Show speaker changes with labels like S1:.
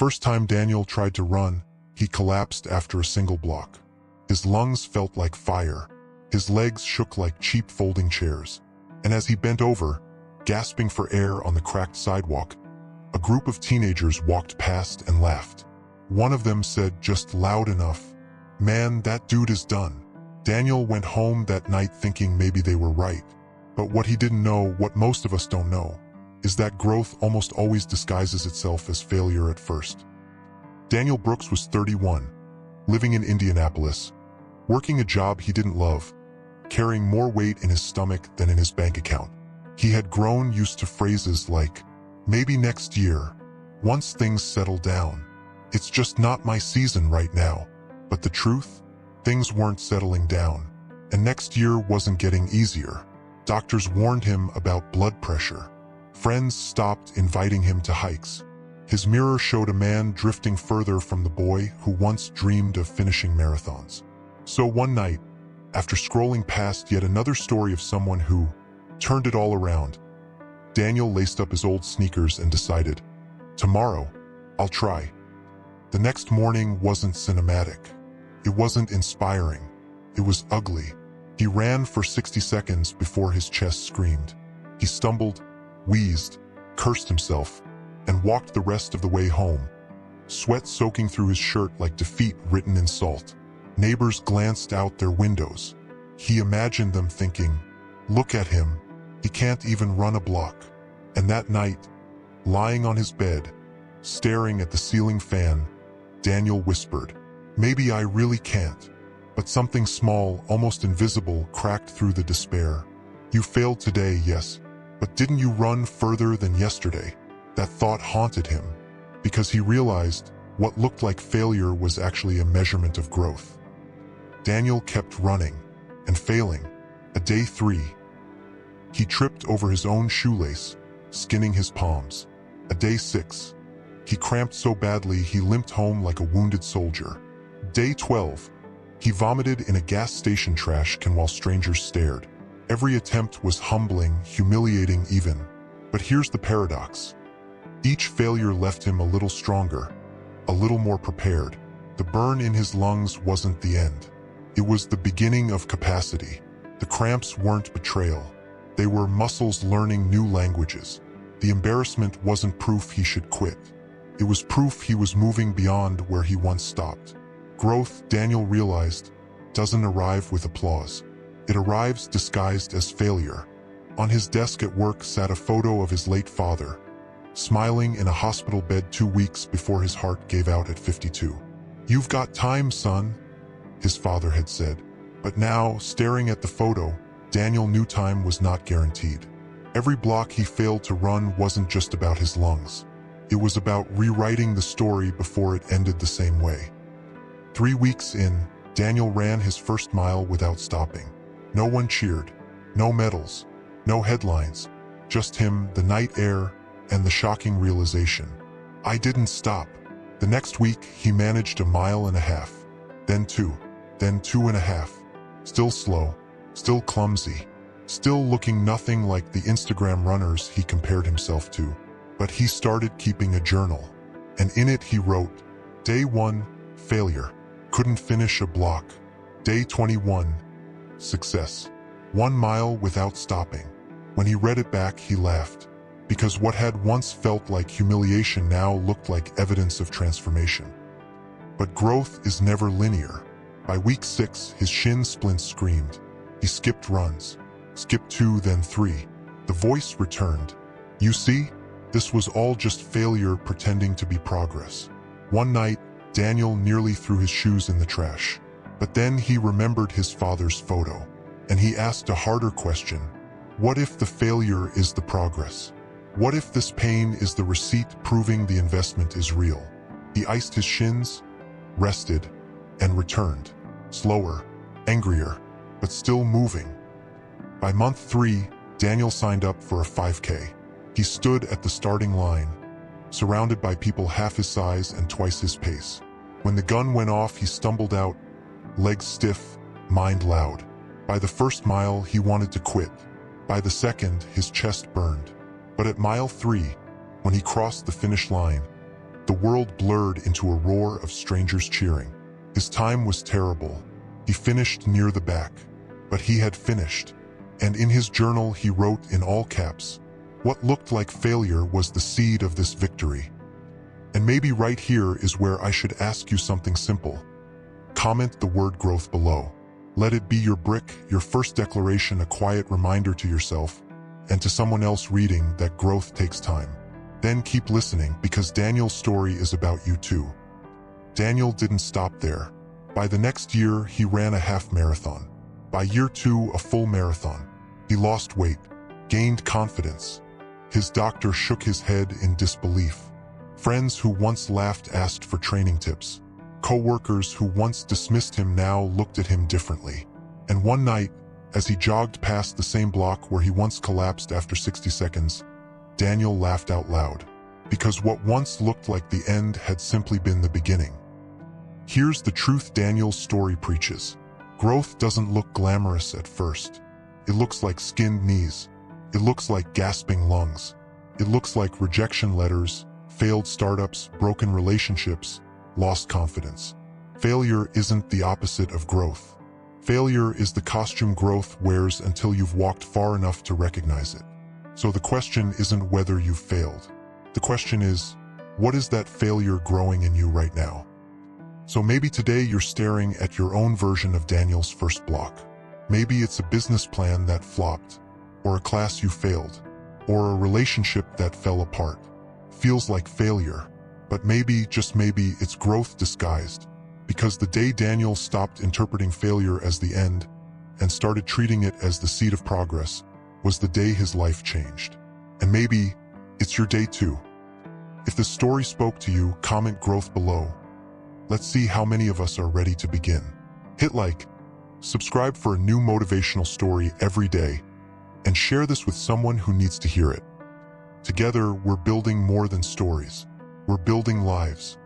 S1: first time Daniel tried to run, he collapsed after a single block. His lungs felt like fire. His legs shook like cheap folding chairs. And as he bent over, gasping for air on the cracked sidewalk, a group of teenagers walked past and laughed. One of them said just loud enough, "Man, that dude is done." Daniel went home that night thinking maybe they were right. But what he didn't know, what most of us don't know, is that growth almost always disguises itself as failure at first. Daniel Brooks was 31, living in Indianapolis, working a job he didn't love, carrying more weight in his stomach than in his bank account. He had grown used to phrases like, "Maybe next year, once things settle down. It's just not my season right now." But the truth? Things weren't settling down, and next year wasn't getting easier. Doctors warned him about blood pressure. Friends stopped inviting him to hikes. His mirror showed a man drifting further from the boy who once dreamed of finishing marathons. So one night, after scrolling past yet another story of someone who turned it all around, Daniel laced up his old sneakers and decided, "Tomorrow, I'll try." The next morning wasn't cinematic. It wasn't inspiring. It was ugly. He ran for 60 seconds before his chest screamed. He stumbled, wheezed, cursed himself, and walked the rest of the way home, sweat soaking through his shirt like defeat written in salt. Neighbors glanced out their windows. He imagined them thinking, "Look at him, he can't even run a block." And that night, lying on his bed, staring at the ceiling fan, Daniel whispered, "Maybe I really can't." But something small, almost invisible, cracked through the despair. "You failed today, yes, but didn't you run further than yesterday?" That thought haunted him, because he realized what looked like failure was actually a measurement of growth. Daniel kept running and failing. At day 3, he tripped over his own shoelace, skinning his palms. At day 6, he cramped so badly he limped home like a wounded soldier. Day 12, he vomited in a gas station trash can while strangers stared. Every attempt was humbling, humiliating even. But here's the paradox. Each failure left him a little stronger, a little more prepared. The burn in his lungs wasn't the end. It was the beginning of capacity. The cramps weren't betrayal. They were muscles learning new languages. The embarrassment wasn't proof he should quit. It was proof he was moving beyond where he once stopped. Growth, Daniel realized, doesn't arrive with applause. It arrives disguised as failure. On his desk at work sat a photo of his late father, smiling in a hospital bed 2 weeks before his heart gave out at 52. "You've got time, son," his father had said. But now, staring at the photo, Daniel knew time was not guaranteed. Every block he failed to run wasn't just about his lungs. It was about rewriting the story before it ended the same way. 3 weeks in, Daniel ran his first mile without stopping. No one cheered, no medals, no headlines, just him, the night air, and the shocking realization. I didn't stop. The next week, he managed 1.5 miles, then 2, then 2.5. Still slow, still clumsy, still looking nothing like the Instagram runners he compared himself to. But he started keeping a journal, and in it he wrote, Day 1, failure. Couldn't finish a block. Day 21, success. 1 mile without stopping. When he read it back, he laughed, because what had once felt like humiliation now looked like evidence of transformation. But growth is never linear. By week 6, his shin splints screamed. He skipped runs. Skipped 2, then 3. The voice returned. You see? This was all just failure pretending to be progress. One night, Daniel nearly threw his shoes in the trash. But then he remembered his father's photo, and he asked a harder question. What if the failure is the progress? What if this pain is the receipt proving the investment is real? He iced his shins, rested, and returned. Slower, angrier, but still moving. By month 3, Daniel signed up for a 5K. He stood at the starting line, surrounded by people half his size and twice his pace. When the gun went off, he stumbled out, legs stiff, mind loud. By the first mile, he wanted to quit. By the second, his chest burned. But at mile 3, when he crossed the finish line, The world blurred into a roar of strangers cheering. His time was terrible. He finished near the back. But he had finished. And in his journal he wrote in all caps, "What looked like failure was the seed of this victory." And maybe right here is where I should ask you something simple. Comment the word growth below. Let it be your brick, your first declaration, a quiet reminder to yourself and to someone else reading that growth takes time. Then keep listening, because Daniel's story is about you too. Daniel didn't stop there. By the next year, he ran a half marathon. By year 2, a full marathon. He lost weight, gained confidence. His doctor shook his head in disbelief. Friends who once laughed asked for training tips. Co-workers who once dismissed him now looked at him differently. And one night, as he jogged past the same block where he once collapsed after 60 seconds, Daniel laughed out loud. Because what once looked like the end had simply been the beginning. Here's the truth Daniel's story preaches. Growth doesn't look glamorous at first. It looks like skinned knees. It looks like gasping lungs. It looks like rejection letters, failed startups, broken relationships, lost confidence. Failure isn't the opposite of growth. Failure is the costume growth wears until you've walked far enough to recognize it. So the question isn't whether you've failed. The question is, what is that failure growing in you right now? So maybe today you're staring at your own version of Daniel's first block. Maybe it's a business plan that flopped, or a class you failed, or a relationship that fell apart. Feels like failure, but maybe, just maybe, it's growth disguised. Because the day Daniel stopped interpreting failure as the end and started treating it as the seed of progress was the day his life changed. And maybe it's your day too. If the story spoke to you, comment growth below. Let's see how many of us are ready to begin. Hit like, subscribe for a new motivational story every day, and share this with someone who needs to hear it. Together, we're building more than stories. We're building lives.